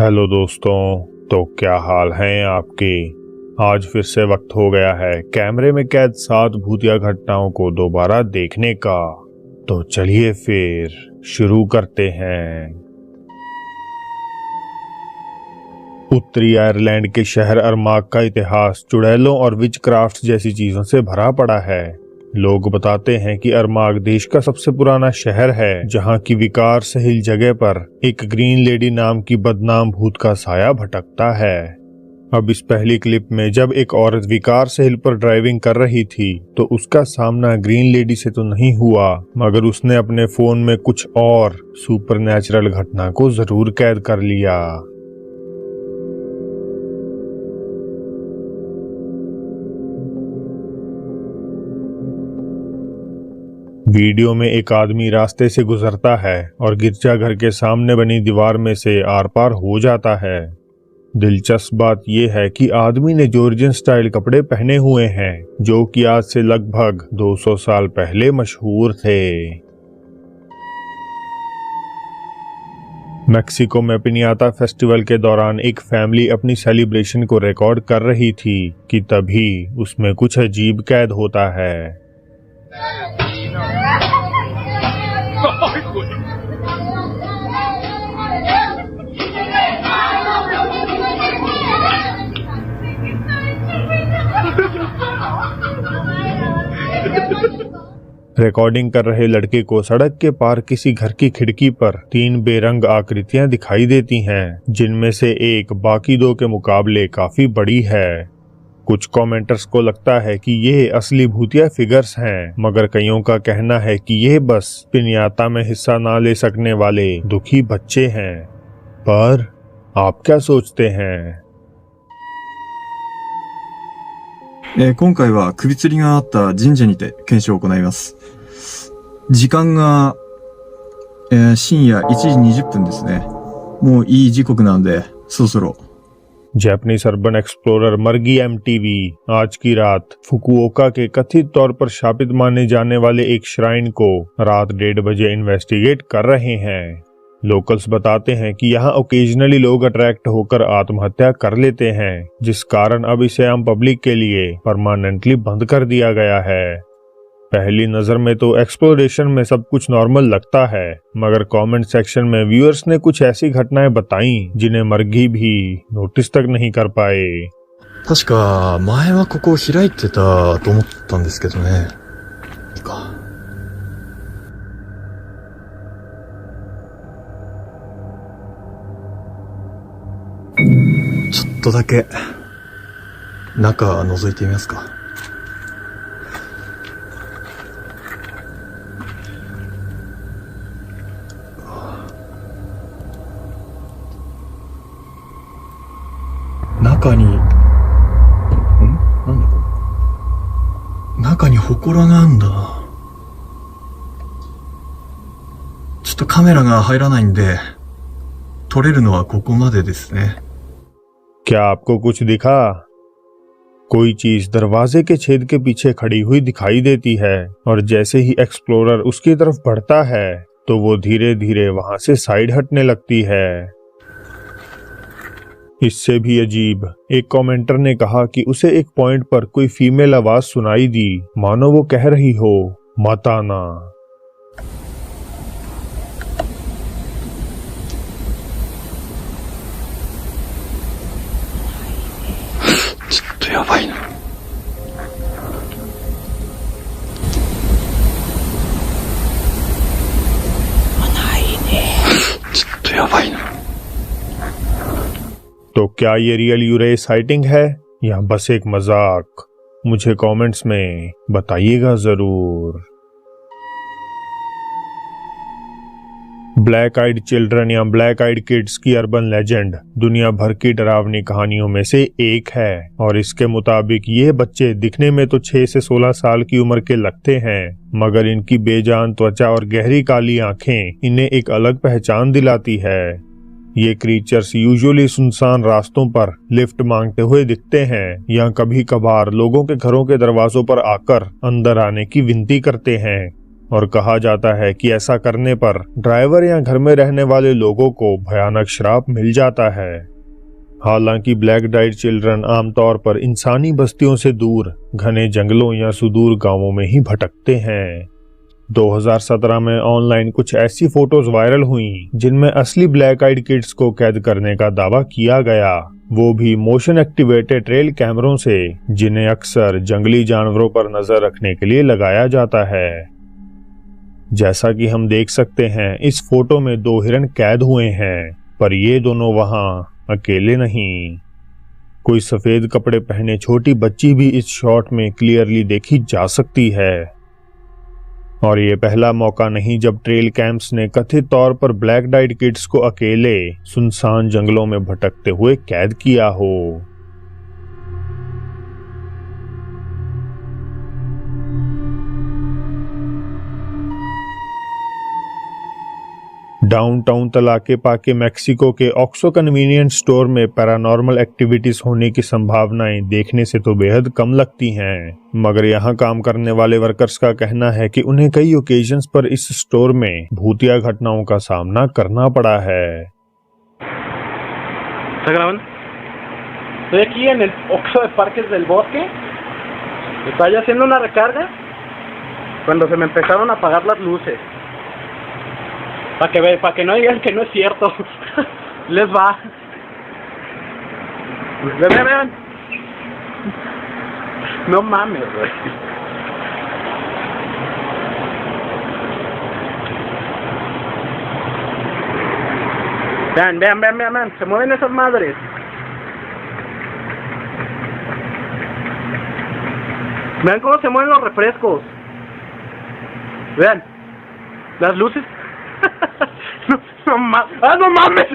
Hello दोस्तों, तो क्या हाल हैं आपके। आज फिर से वक्त हो गया है कैमरे में कैद 7 भूतिया घटनाओं को दोबारा देखने का। तो चलिए फिर शुरू करते हैं। उत्तरी आयरलैंड के शहर अरमाग का इतिहास चुड़ैलों और विचक्राफ्ट जैसी चीजों से भरा पड़ा है। लोग बताते हैं कि अरमाग देश का सबसे पुराना शहर है, जहां की विकार से हिल जगह पर एक ग्रीन लेडी नाम की बदनाम भूत का साया भटकता है। अब इस पहली क्लिप में जब एक औरत विकार से हिल पर ड्राइविंग कर रही थी तो उसका सामना ग्रीन लेडी से तो नहीं हुआ, मगर उसने अपने फोन में कुछ और सुपरनैचुरल घटना को जरूर कैद कर लिया। वीडियो में एक आदमी रास्ते से गुजरता है और गिरजाघर के सामने बनी दीवार में से आर पार हो जाता है। दिलचस्प बात यह है कि आदमी ने जॉर्जियन स्टाइल कपड़े पहने हुए हैं, जो कि आज से लगभग 200 साल पहले मशहूर थे। मेक्सिको में पिनियाता फेस्टिवल के दौरान एक फैमिली अपनी सेलिब्रेशन को रिकॉर्ड कर रही थी कि तभी उसमें कुछ अजीब कैद होता है। रिकॉर्डिंग कर रहे लड़के को सड़क के पार किसी घर की खिड़की पर 3 बेरंग आकृतियां दिखाई देती हैं, जिनमें से एक बाकी 2 के मुकाबले काफी बड़ी है। कुछ कमेंटर्स को लगता है कि ये असली भूतिया फिगर्स हैं, मगर कईयों का कहना है कि ये बस पिनियाता में हिस्सा ना ले सकने वाले दुखी बच्चे हैं। पर आप क्या सोचते हैं? 今回は首吊りがあった神社にて検証を行います。時間が、深夜1時20分ですね。もういい時刻なので、そろそろ जापानीज अर्बन एक्सप्लोरर मर्गी एमटीवी आज की रात फुकुओका के कथित तौर पर शापित माने जाने वाले एक श्राइन को रात 1:30 बजे इन्वेस्टिगेट कर रहे हैं। लोकल्स बताते हैं कि यहाँ ओकेजनली लोग अट्रैक्ट होकर आत्महत्या कर लेते हैं, जिस कारण अब इसे आम पब्लिक के लिए परमानेंटली बंद कर दिया गया है। पहली नजर में तो एक्सप्लोरेशन में सब कुछ नॉर्मल लगता है, मगर कमेंट सेक्शन में व्यूअर्स ने कुछ ऐसी घटनाएं बताईं जिन्हें मर्गी भी नोटिस तक नहीं कर पाए। 確か前はここを開いてたと思ったんですけどね。いいか。ちょっとだけ中覗いてみますか。中に、なんだこれ。中に祠があんだ。ちょっとカメラが入らないんで、撮れるのはここまでですね。क्या आपको कुछ दिखा? कोई चीज दरवाजे के छेद के पीछे खड़ी हुई दिखाई देती है, और जैसे ही एक्सप्लोरर उसकी तरफ बढ़ता है तो वो धीरे धीरे वहां से साइड हटने लगती है। इससे भी अजीब, एक कमेंटर ने कहा कि उसे एक पॉइंट पर कोई फीमेल आवाज सुनाई दी, मानो वो कह रही हो मत आना। तो क्या ये रियल यूरे साइटिंग है या बस एक मजाक? मुझे कमेंट्स में बताइएगा जरूर। ब्लैक आइड चिल्ड्रन या ब्लैक आइड किड्स की अर्बन लेजेंड दुनिया भर की डरावनी कहानियों में से एक है, और इसके मुताबिक ये बच्चे दिखने में तो 6 से 16 साल की उम्र के लगते हैं, मगर इनकी बेजान त्वचा और गहरी काली आंखें इन्हें एक अलग पहचान दिलाती है। ये क्रीचर्स यूजुअली सुनसान रास्तों पर लिफ्ट मांगते हुए दिखते हैं, या कभी कभार लोगों के घरों के दरवाजों पर आकर अंदर आने की विनती करते हैं। और कहा जाता है कि ऐसा करने पर ड्राइवर या घर में रहने वाले लोगों को भयानक श्राप मिल जाता है। हालांकि ब्लैक डाइट चिल्ड्रन आमतौर पर इंसानी बस्तियों से दूर घने जंगलों या सुदूर गांवों में ही भटकते हैं। 2017 में ऑनलाइन कुछ ऐसी फोटोज वायरल हुई जिनमें असली ब्लैक आइड किड्स को कैद करने का दावा किया गया, वो भी मोशन एक्टिवेटेड ट्रेल कैमरों से, जिन्हें अक्सर जंगली जानवरों पर नजर रखने के लिए लगाया जाता है। जैसा कि हम देख सकते हैं, इस फोटो में 2 हिरन कैद हुए हैं, पर ये दोनों वहां अकेले नहीं। कोई सफेद कपड़े पहने छोटी बच्ची भी इस शॉट में क्लियरली देखी जा सकती है। और ये पहला मौका नहीं जब ट्रेल कैंप्स ने कथित तौर पर ब्लैक डाइट किड्स को अकेले सुनसान जंगलों में भटकते हुए कैद किया हो। डाउनटाउन तलाकेपाके मैक्सिको के ऑक्सो कन्वीनियंस स्टोर में पैरानॉर्मल एक्टिविटीज होने की संभावनाएं देखने से तो बेहद कम लगती हैं, मगर यहाँ काम करने वाले वर्कर्स का कहना है कि उन्हें कई ओकेजन्स पर इस स्टोर में भूतिया घटनाओं का सामना करना पड़ा है। Estoy aquí en el Oxxo de Parques del Bosque. Estaba ya haciendo una recarga cuando se me empezaron a apagar las luces. Para que no digan que no es cierto. Les va. Vean. No mames, güey. Vean. Se mueven esas madres. Vean cómo se mueven los refrescos. Vean. Las luces. No mames. ¡Ah, no mames!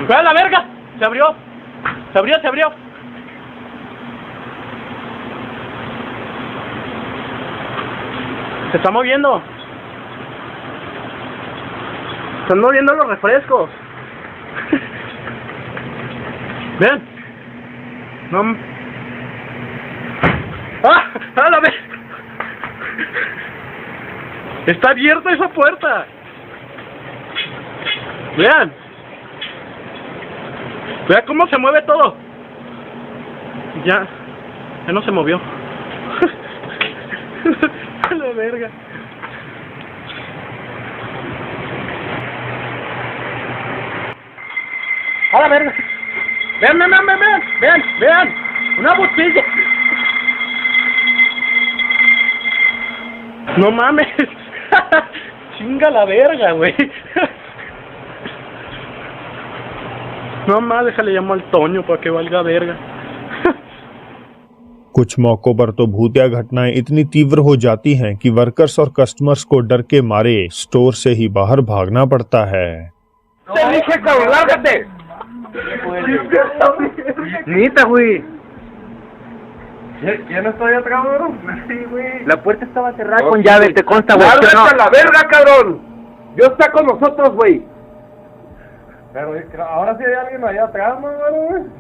¡Vean la verga! Se abrió. Se está moviendo. Están moviendo los refrescos. Vean. No. ¡Ah, la vez! Está abierta esa puerta. Vean. Vean cómo se mueve todo. Ya no se movió. A la verga. A la verga. Vean. Una botella. No mames. Chinga la verga, güey. No mames, déjale llamo al Toño para que valga verga. कुछ मौकों पर तो भूतिया घटनाएं इतनी तीव्र हो जाती हैं कि वर्कर्स और कस्टमर्स को डर के मारे स्टोर से ही बाहर भागना पड़ता है। ¿Ya no estoy atrás, cabrón? Sí, güey. La puerta estaba cerrada con llave, te consta, güey. ¡Lárgate a la verga, cabrón! Dios está con nosotros, güey. Pero ahora sí hay alguien allá atrás, güey.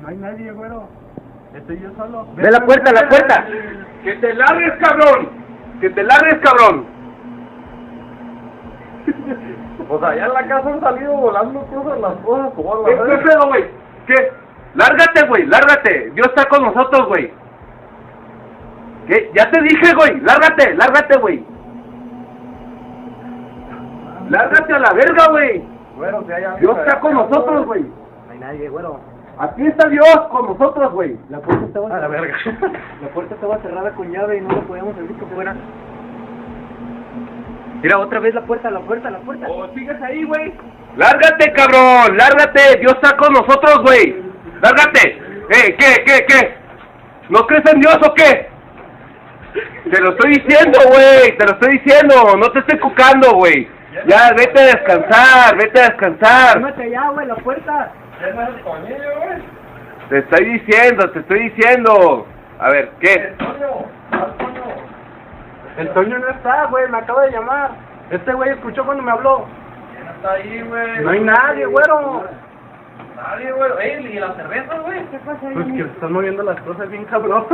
No hay nadie, güey. Estoy yo solo. ¡Ve la puerta, la puerta! ¡Que te largues, cabrón! Pues allá en la casa han salido volando todas las cosas. ¿Qué pedo, güey? ¿Qué? Lárgate. Dios está con nosotros, güey. ¿Qué? Ya te dije, güey. Lárgate, güey. Lárgate a la verga, güey. Bueno, si hay alguien. Dios está con nosotros, güey. No hay nadie, güero. Aquí está Dios con nosotros, güey. La puerta estaba a la verga. La puerta estaba cerrada con llave y no la podíamos abrir por fuera. Mira, otra vez la puerta. Oh, sigues ahí, güey. Lárgate, cabrón. Dios está con nosotros, güey. Lárgate. ¿Qué? ¿No crees en Dios o qué? Te lo estoy diciendo, güey. No te estoy cucando, güey. Ya, vete a descansar. Mate ya, güey, la puerta. Te estoy diciendo. A ver, ¿qué? El Toño no está, güey, me acaba de llamar. Este güey escuchó cuando me habló. No está ahí, güey. No hay nadie, güero. Nadie, güey. Ey, ¿y la cerveza, güey? ¿Qué pasa ahí? Pues que están moviendo las cosas bien cabrón.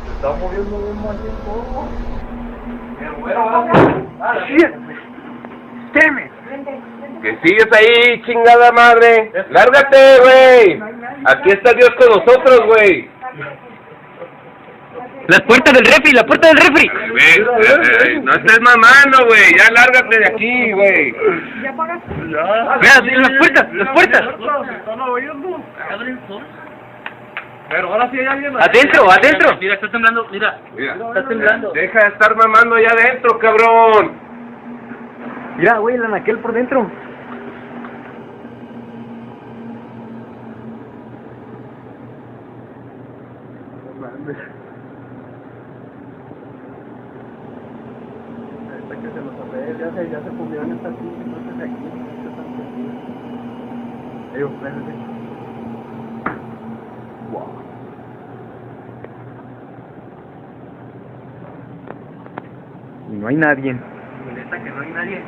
Se está moviendo bien mal bien todo. Pero bueno, Shit. Damn it. que sigues ahí, chingada madre. Lárgate, güey. Aquí está Dios con nosotros, güey. La puerta del refri, la puerta del refri. No estés mamando, güey. Ya lárgate de aquí, güey. ¿Ya pagaste? Vea, las puertas, las puertas. Pero ahora sí hay alguien. Adentro, adentro. Mira, está temblando, mira. Está temblando. Deja de estar mamando allá adentro, cabrón. Mira, güey, la naquel por dentro. Ya se pudieron estas pinches de aquí. Wow. Y no hay nadie. Neta que no hay nadie.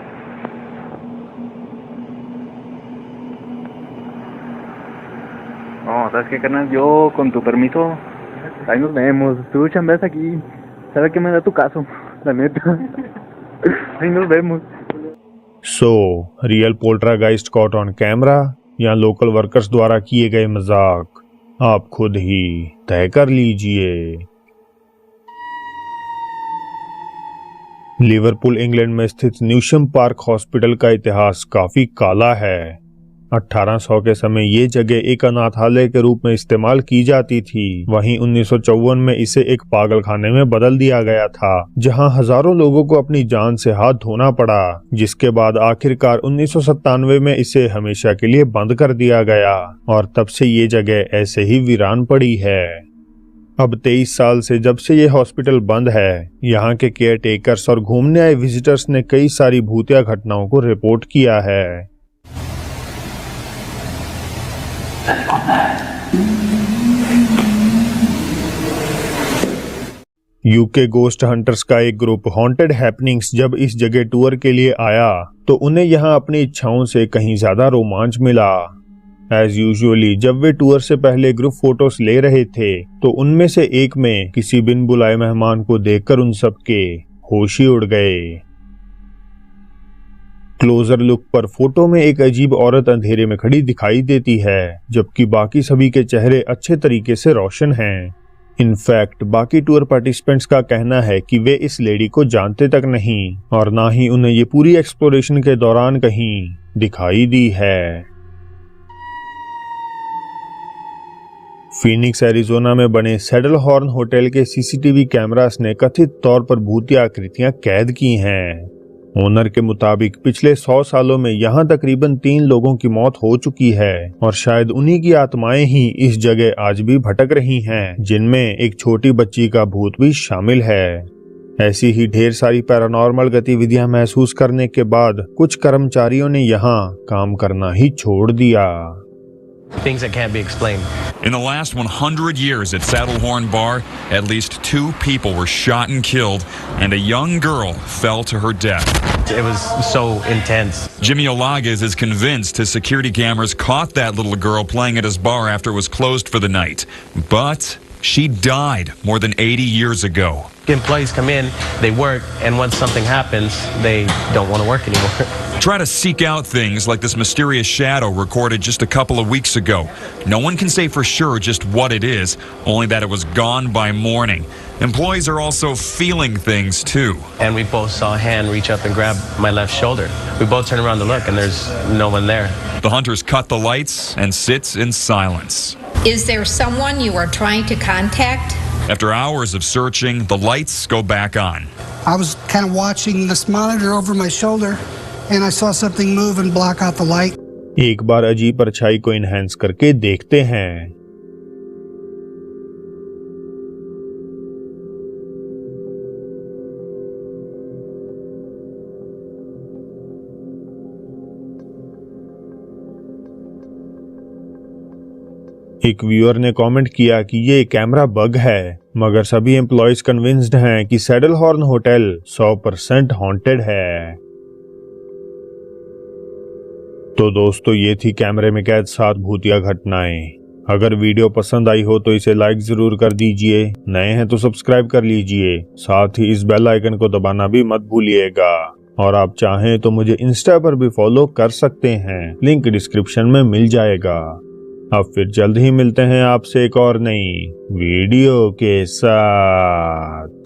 No, ¿sabes qué, carnal? Yo, con tu permiso, ahí nos vemos. Tú chambeas aquí. ¿Sabes qué me da tu caso? La neta. Ahí nos vemos. So real poltergeist caught on camera या local workers द्वारा किए गए मजाक, आप खुद ही तय कर लीजिए। लिवरपूल इंग्लैंड में स्थित न्यूशम पार्क हॉस्पिटल का इतिहास काफी काला है। 1800 के समय ये जगह एक अनाथालय के रूप में इस्तेमाल की जाती थी। वहीं 1954 में इसे एक पागलखाने में बदल दिया गया था, जहां हजारों लोगों को अपनी जान से हाथ धोना पड़ा, जिसके बाद आखिरकार 1997 में इसे हमेशा के लिए बंद कर दिया गया और तब से ये जगह ऐसे ही वीरान पड़ी है। अब 23 साल से जब से ये हॉस्पिटल बंद है, यहाँ के केयर टेकर्स और घूमने आए विजिटर्स ने कई सारी भूतिया घटनाओं को रिपोर्ट किया है। यूके गोस्ट हंटर्स का एक ग्रुप हॉन्टेड हैपनिंग्स जब इस जगह टूर के लिए आया तो उन्हें यहाँ अपनी इच्छाओं से कहीं ज्यादा रोमांच मिला। एज यूजुअली जब वे टूर से पहले ग्रुप फोटोज ले रहे थे तो उनमें से एक में किसी बिन बुलाए मेहमान को देखकर उन सबके होश ही उड़ गए। क्लोजर लुक पर फोटो में एक अजीब औरत अंधेरे में खड़ी दिखाई देती है, जबकि बाकी सभी के चेहरे अच्छे तरीके से रोशन हैं। इनफैक्ट बाकी टूर पार्टिसिपेंट्स का कहना है कि वे इस लेडी को जानते तक नहीं और ना ही उन्हें ये पूरी एक्सप्लोरेशन के दौरान कहीं दिखाई दी है। फीनिक्स एरिजोना में बने सैडल हॉर्न होटल के सीसीटीवी कैमरास ने कथित तौर पर भूतिया आकृतियां कैद की हैं। ओनर के मुताबिक पिछले 100 सालों में यहाँ तकरीबन 3 लोगों की मौत हो चुकी है और शायद उन्हीं की आत्माएं ही इस जगह आज भी भटक रही हैं, जिनमें एक छोटी बच्ची का भूत भी शामिल है। ऐसी ही ढेर सारी पैरानॉर्मल गतिविधियां महसूस करने के बाद कुछ कर्मचारियों ने यहाँ काम करना ही छोड़ दिया। Things that can't be explained. In the last 100 years at Saddlehorn Bar, at least 2 people were shot and killed, and a young girl fell to her death. It was so intense. Jimmy Olagas is convinced his security cameras caught that little girl playing at his bar after it was closed for the night. But she died more than 80 years ago. Employees come in, they work, and once something happens, they don't want to work anymore. Try to seek out things like this mysterious shadow recorded just a couple of weeks ago. No one can say for sure just what it is, only that it was gone by morning. Employees are also feeling things too. And we both saw a hand reach up and grab my left shoulder. We both turn around to look, and there's no one there. The hunters cut the lights and sits in silence. Is there someone you are trying to contact? After hours of searching, the lights go back on. I was kind of watching this monitor over my shoulder, and I saw something move and block out the light. एक बार अजीब परछाई को enhance करके देखते हैं। एक viewer ने comment किया कि ये कैमरा बग है, मगर सभी एम्प्लॉयज कन्विंस्ड हैं कि सैडल हॉर्न होटल 100% हॉन्टेड है। तो दोस्तों ये थी कैमरे में कैद 7 भूतिया घटनाएं। अगर वीडियो पसंद आई हो तो इसे लाइक जरूर कर दीजिए, नए हैं तो सब्सक्राइब कर लीजिए, साथ ही इस बेल आइकन को दबाना भी मत भूलिएगा। और आप चाहें तो मुझे इंस्टा पर भी फॉलो कर सकते हैं, लिंक डिस्क्रिप्शन में मिल जाएगा। अब फिर जल्द ही मिलते हैं आपसे एक और नई वीडियो के साथ।